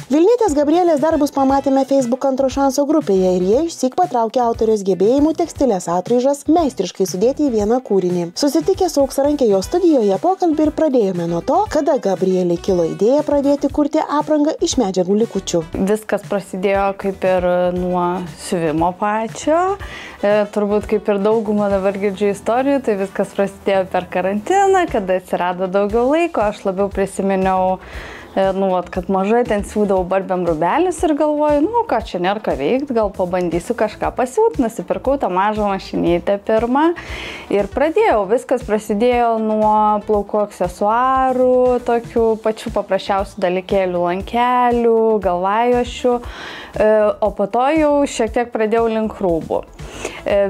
Vilnietės Gabrielės darbus pamatėme Facebook Antro šanso grupėje ir jie išsyk patraukė autorios gebėjimų tekstilės atraižas meistriškai sudėti į vieną kūrinį. Susitikę su Auksarankė jo studijoje pokalbį ir pradėjome nuo to, kada Gabrielė kilo idėja pradėti kurti aprangą iš medžiagų likučių. Viskas prasidėjo kaip ir nuo siuvimo pačio. Turbūt kaip ir daugumą dabar girdžiu istorijų, tai viskas prasidėjo per karantiną, kada atsirado daugiau laiko, aš labiau prisiminiau, kad mažai ten siūdavau barbėm rūbelis ir galvoju, ką čia nėra ką veikti, gal pabandysiu kažką pasiūt, nusipirkau tą mažą mašinytę pirmą ir pradėjau. Viskas prasidėjo nuo plaukų aksesuarų, tokių pačių paprasčiausių dalykėlių, lankelių, galvajošių, o po to jau šiek tiek pradėjau link rūbų.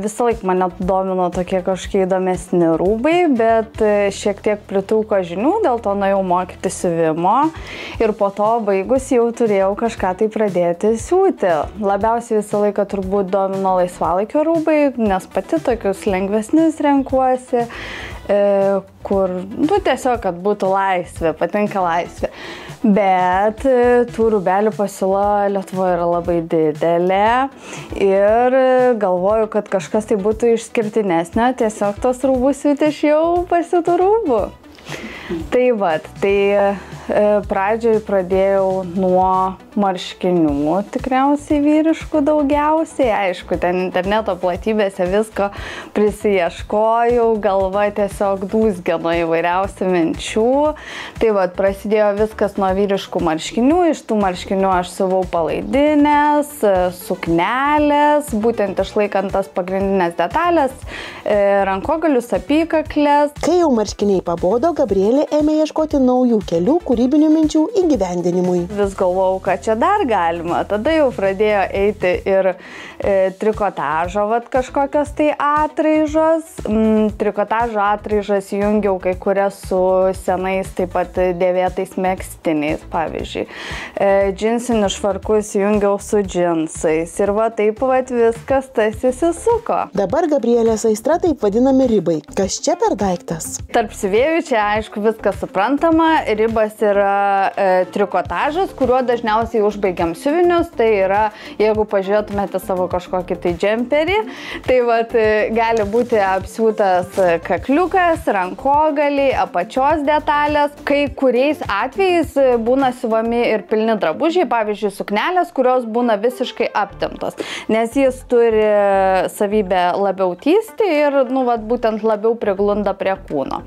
Visą laiką mane domino tokie kažkokie įdomesni rūbai, bet šiek tiek pritrūko žinių, dėl to nuėjau mokyti siuvimo ir po to baigus jau turėjau kažką tai pradėti siūti. Labiausiai visą laiką turbūt domino laisvalaikio rūbai, nes pati tokius lengvesnius renkuosi, kur, tiesiog, kad būtų laisvė, patinka laisvė. Bet tų rūbelių pasiūla Lietuvoje yra labai didelė ir galvoju, kad kažkas tai būtų išskirtinesnio, tiesiog tos rūbus siūti iš jau pasiūtų rūbų. Tai pradžioj pradėjau nuo marškinių, tikriausiai vyriškų daugiausiai. Aišku, ten interneto platybėse visko prisiieškojau, galva tiesiog dūzgino įvairiausių minčių. Prasidėjo viskas nuo vyriškų marškinių, iš tų marškinių aš siuvau palaidinės, suknelės, būtent išlaikant tas pagrindinės detalės, rankogalius, apykaklės. Kai jau marškiniai pabodo, Gabrielė ėmė ieškoti naujų kelių kūrybinių minčių įgyvendinimui. Vis galvojau, kad čia dar galima. Tada jau pradėjo eiti ir trikotažo, kažkokios tai atraižos. Trikotažo atraižas jungiau kai kurias su senais taip pat dėvėtais megztiniais, pavyzdžiui. Džinsinius švarkus jungiau su džinsais. Ir taip viskas tas įsisuko. Dabar Gabrielės aistra taip vadinami ribai. Kas čia per daiktas? Tarp siuvėjų čia aišku viskas suprantama. Ribas yra trikotažas, kuriuo dažniausiai užbaigiam siuvinius. Tai yra, jeigu pažiūrėtumėte savo kažkokį tai džemperį, tai gali būti apsiūtas kakliukas, rankogaliai, apačios detalės. Kai kuriais atvejais būna siuvami ir pilni drabužiai, pavyzdžiui, suknelės, kurios būna visiškai aptemptos, nes jis turi savybę labiau tįsti ir, būtent labiau priglunda prie kūno.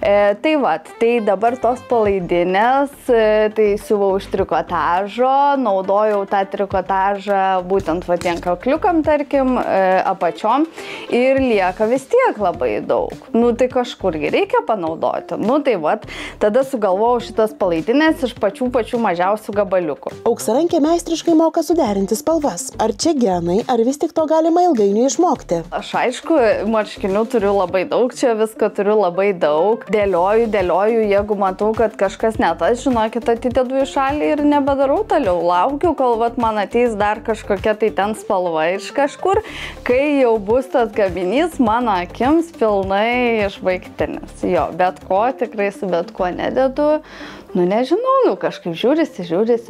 Tai dabar tos palaidinės, tai siuvau iš trikotažo, naudojau tą trikotažą būtent tiem kakliukam, tarkim, apačiom ir lieka vis tiek labai daug. Tai kažkurgi reikia panaudoti. Tada sugalvojau šitas palaidinės iš pačių mažiausių gabaliukų. Auksarankė meistriškai moka suderinti spalvas. Ar čia genai, ar vis tik to galima ilgainiui išmokti? Aš aišku, marškinių turiu labai daug, čia visko turiu labai daug. Dėlioju, jeigu matau, kad kažkas ne tas, žinokit, atidedu į šalį ir nebedarau toliau. Laukiu, kol man ateis dar kažkokia tai ten spalva iš kažkur, kai jau bus tas gaminys mano akims pilnai išbaigtinis. Bet ko, tikrai su bet ko nededu. Nežinau, kažkaip žiūrisi.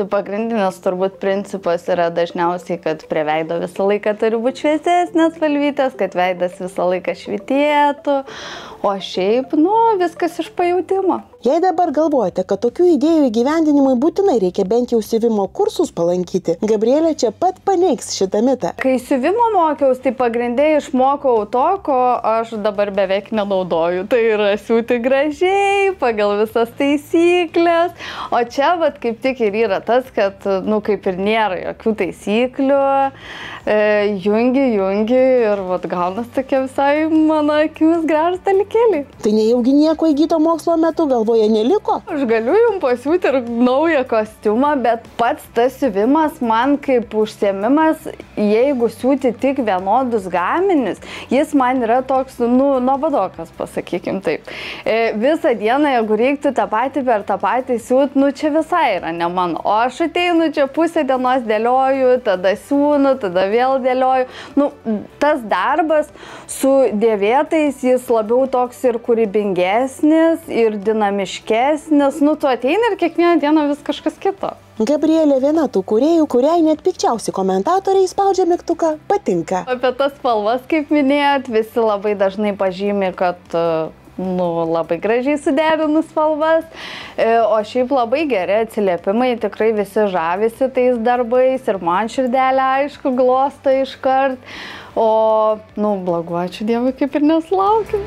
Pagrindinis turbūt principas yra dažniausiai, kad prie veido visą laiką turi būti šviesesnės spalvytės, kad veidas visą laiką švytėtų, o šiaip, viskas iš pajautimo. Jei dabar galvojate, kad tokių idėjų įgyvendinimui būtinai reikia bent jau siuvimo kursus palankyti, Gabrielė čia pat paneigs šitą mitą. Kai siuvimo mokiausi, tai pagrindė išmokau to, ko aš dabar beveik nenaudoju. Tai yra siūti gražiai, pagal visas taisyklės. O čia, kaip tik ir yra tas, kad, kaip ir nėra jokių taisyklių, jungi ir gaunas tokie visai, mano akimis, gražūs dalykėliai. Tai nejaugi nieko įgyto mokslo metu galvoje neliko? Aš galiu jums pasiūti ir naują kostiumą, bet pats tas siuvimas man kaip užsiėmimas, jeigu siūti tik vienodus gaminius, jis man yra toks, nuobodokas, pasakykim taip. Visą dieną dieną, jeigu reiktų tą patį per tą patį siūt, nu čia visai yra ne mano. O aš ateinu čia pusę dienos dėlioju, tada siūnu, tada vėl dėlioju. Nu, tas darbas su dėvėtais, jis labiau toks ir kūrybingesnis, ir dinamiškesnis. Nu, tu ateini ir kiekvieną dieną vis kažkas kito. Gabrielė viena tų kūrėjų, kuriai net pikčiausi komentatoriai spaudžia migtuką patinka. Apie tas spalvas, kaip minėjot, visi labai dažnai pažymi, kad labai gražiai suderinus spalvas, o šiaip labai geri atsiliepimai, tikrai visi žavisi tais darbais ir man širdelė, aišku, glosto iškart, o, blogų ačiū Dievui, kaip ir nesulaukiu.